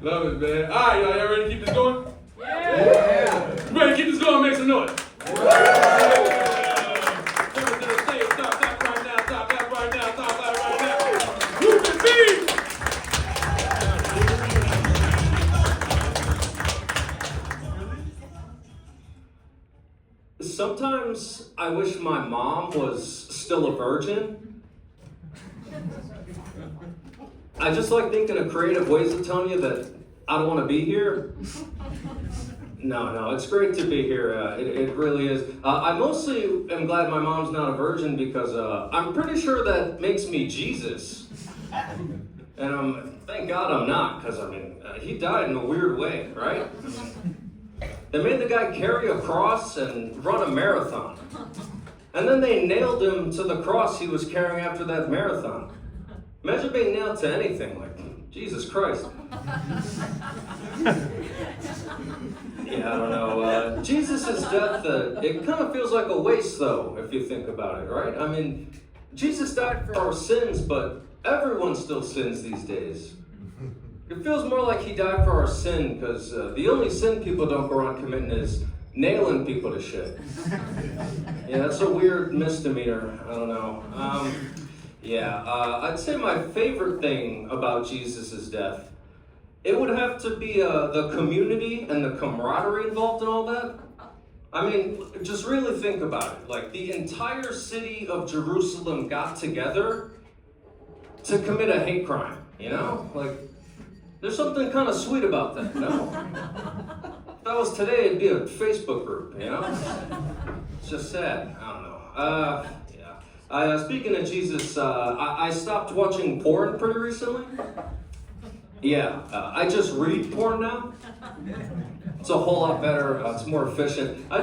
Love it, man. All right, y'all ready to keep this going? Yeah. You ready to keep this going? Make some noise. Coming to the stage. Stop that right now. Stop that right now. Stop that right now. You can see. Sometimes I wish my mom was still a virgin. I just like thinking of creative ways of telling you that I don't want to be here. No, it's great to be here. It really is. I mostly am glad my mom's not a virgin because I'm pretty sure that makes me Jesus. And thank God I'm not, because he died in a weird way, right? They made the guy carry a cross and run a marathon. And then they nailed him to the cross he was carrying after that marathon. Imagine being nailed to anything, like, Jesus Christ. Yeah, I don't know. Jesus' death, it kind of feels like a waste, though, if you think about it, right? I mean, Jesus died for our sins, but everyone still sins these days. It feels more like he died for our sin, because the only sin people don't go around committing is nailing people to shit. Yeah, that's a weird misdemeanor. I don't know. I'd say my favorite thing about Jesus' death, it would have to be the community and the camaraderie involved in all that. I mean, just really think about it. Like, the entire city of Jerusalem got together to commit a hate crime, you know? Like, there's something kind of sweet about that, you know? If that was today, it'd be a Facebook group, you know? It's just sad. I don't know. Speaking of Jesus, I stopped watching porn pretty recently. Yeah, I just read porn now. It's a whole lot better. It's more efficient. I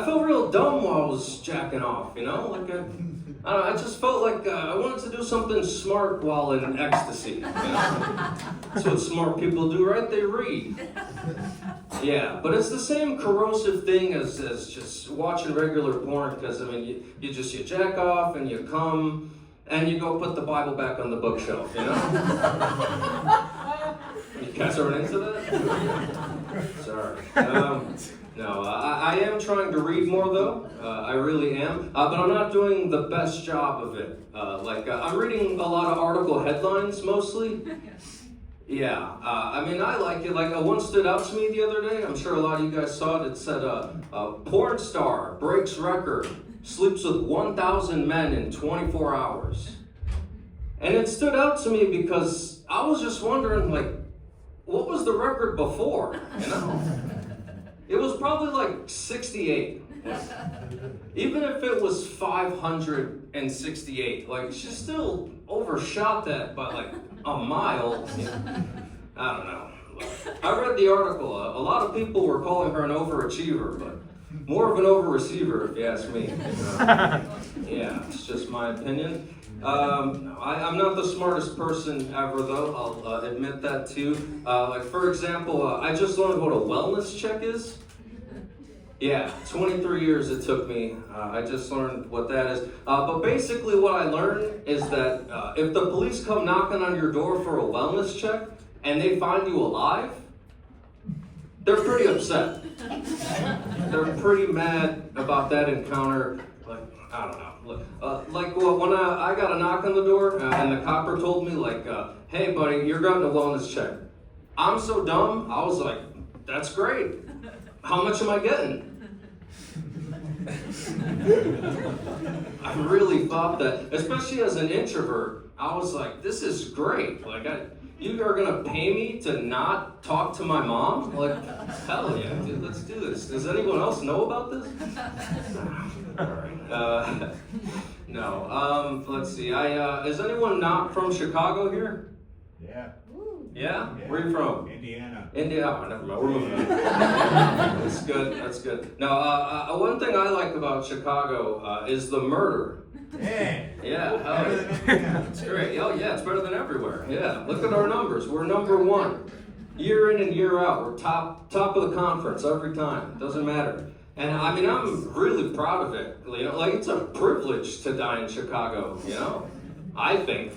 felt real dumb while I was jacking off, you know? Like, I just felt like I wanted to do something smart while in ecstasy, you know? That's what smart people do, right? They read. Yeah, but it's the same corrosive thing as just watching regular porn, because, I mean, you jack off and you come and you go put the Bible back on the bookshelf, you know? You guys aren't into that? Sorry. No, I am trying to read more, though. I really am. But I'm not doing the best job of it. I'm reading a lot of article headlines, mostly. Yeah, I like it. Like, one stood out to me the other day. I'm sure a lot of you guys saw it. It said, porn star breaks record, sleeps with 1,000 men in 24 hours. And it stood out to me because I was just wondering, like, what was the record before, you know? It was probably like 68. Even if it was 568, like, she still overshot that by like a mile. I don't know. I read the article. A lot of people were calling her an overachiever, but more of an overreceiver, if you ask me. Yeah, it's just my opinion. I'm not the smartest person ever, though. I'll admit that too. For example, I just learned what a wellness check is. Yeah, 23 years it took me. I just learned what that is. But basically what I learned is that if the police come knocking on your door for a wellness check and they find you alive, they're pretty upset. They're pretty mad about that encounter. Like, I don't know. When I got a knock on the door and the copper told me, like, hey buddy, you're getting a wellness check. I'm so dumb, I was like, that's great. How much am I getting? I really thought that, especially as an introvert, I was like, this is great. Like, you are gonna pay me to not talk to my mom? Like, hell yeah, dude, let's do this. Does anyone else know about this? All right. No. Let's see. Is anyone not from Chicago here? Yeah. Yeah? Where are you from? Indiana. Indiana. Never mind. We're moving on. That's good. That's good. Now, one thing I like about Chicago is the murder. Yeah. Yeah. It's great. Oh, yeah. It's better than everywhere. Yeah. Look at our numbers. We're number one. Year in and year out. We're top of the conference every time. It doesn't matter. And I mean, I'm really proud of it. You know, like, it's a privilege to die in Chicago, you know? I think.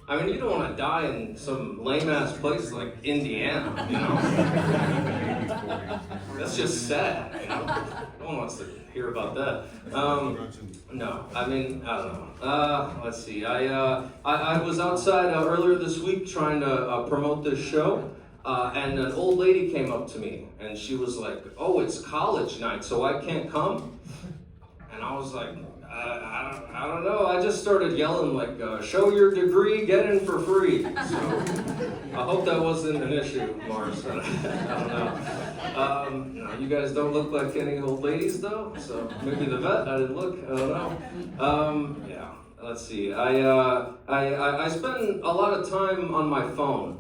I mean, you don't want to die in some lame-ass place like Indiana, That's just sad, No one wants to hear about that. No, I mean, I don't know. Let's see. I was outside earlier this week trying to promote this show, and an old lady came up to me, and she was like, "Oh, it's college night, so I can't come?" And I was like, I don't know. I just started yelling like, "Show your degree, get in for free." So I hope that wasn't an issue, Mars. I don't know. No, you guys don't look like any old ladies though. So maybe the vet. I didn't look. I don't know. Yeah. Let's see. I spend a lot of time on my phone.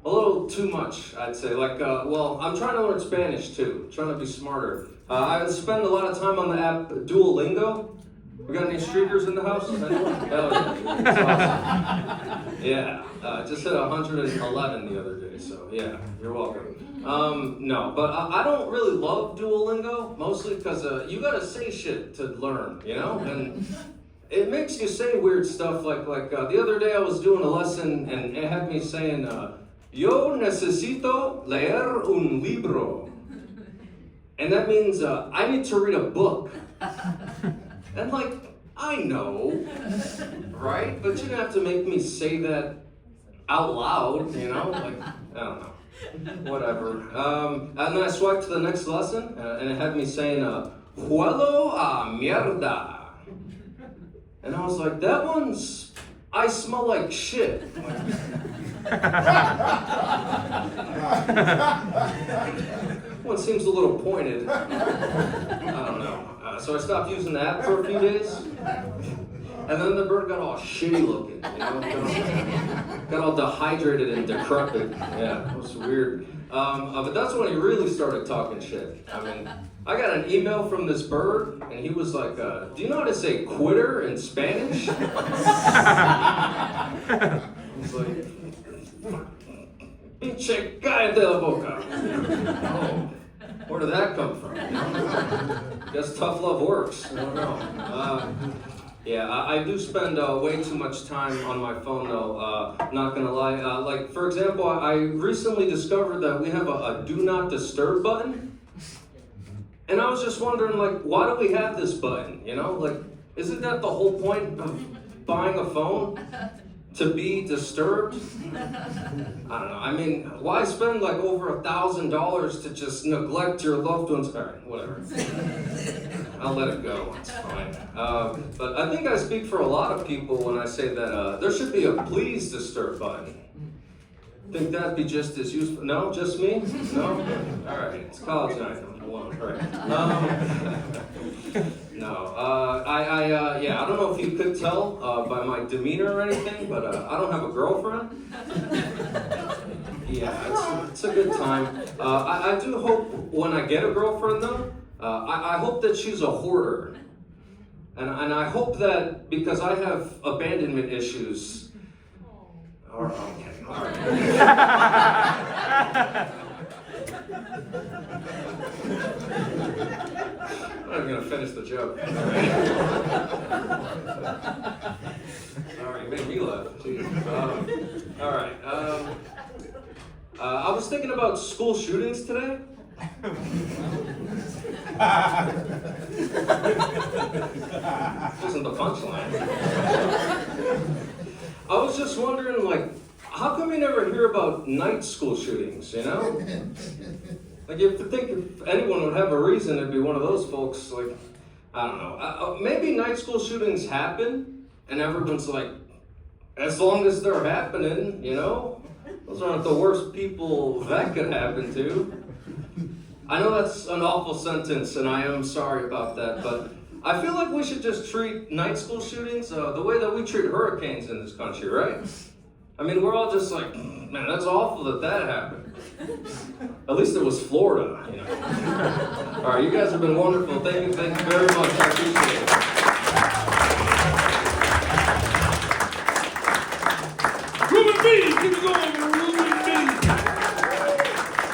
A little too much, I'd say. Like, well, I'm trying to learn Spanish too. Trying to be smarter. I spend a lot of time on the app Duolingo. We got any streakers in the house? Anyone? Hell yeah. That's awesome. Yeah, just hit 111 the other day, so yeah, you're welcome. No, but I don't really love Duolingo, mostly because you gotta say shit to learn, And it makes you say weird stuff like the other day I was doing a lesson and it had me saying, "Yo necesito leer un libro." And that means I need to read a book. And I know, right? But you have to make me say that out loud, I don't know. Whatever. And then I swiped to the next lesson, and it had me saying, "Huelo a mierda." And I was like, that one's, I smell like shit. One seems a little pointed. I don't know. So I stopped using the app for a few days. And then the bird got all shitty looking, Got all dehydrated and decrepit. Yeah, it was weird. But that's when he really started talking shit. I mean, I got an email from this bird, and he was like, "Do you know how to say quitter in Spanish?" I was like, "Pinche cállate la boca." Oh, where did that come from? Guess tough love works. I don't know. Yeah, I do spend way too much time on my phone, though. Not gonna lie. Like, for example, I recently discovered that we have a do not disturb button. And I was just wondering, why do we have this button? Isn't that the whole point of buying a phone? To be disturbed? I don't know. I mean, why spend over $1,000 to just neglect your loved ones? All right, whatever. I'll let it go. It's fine. But I think I speak for a lot of people when I say that there should be a please disturb button. Think that'd be just as useful? No, just me? No? All right. It's college night. I'm alone. All right. No. Yeah. I don't know if you could tell by my demeanor or anything, but I don't have a girlfriend. Yeah, it's a good time. I do hope when I get a girlfriend though, I hope that she's a hoarder, and I hope that because I have abandonment issues. All right. I'm gonna finish the joke. All right, you made me laugh. Jeez. All right. I was thinking about school shootings today. This isn't the punchline. I was just wondering, how come we never hear about night school shootings, you have to think if anyone would have a reason, it'd be one of those folks, I don't know. Maybe night school shootings happen, and everyone's as long as they're happening, those aren't the worst people that could happen to. I know that's an awful sentence, and I am sorry about that, but I feel like we should just treat night school shootings the way that we treat hurricanes in this country, right? I mean, we're all just man, that's awful that happened. At least it was Florida, All right, you guys have been wonderful. Thank you very much. I appreciate it.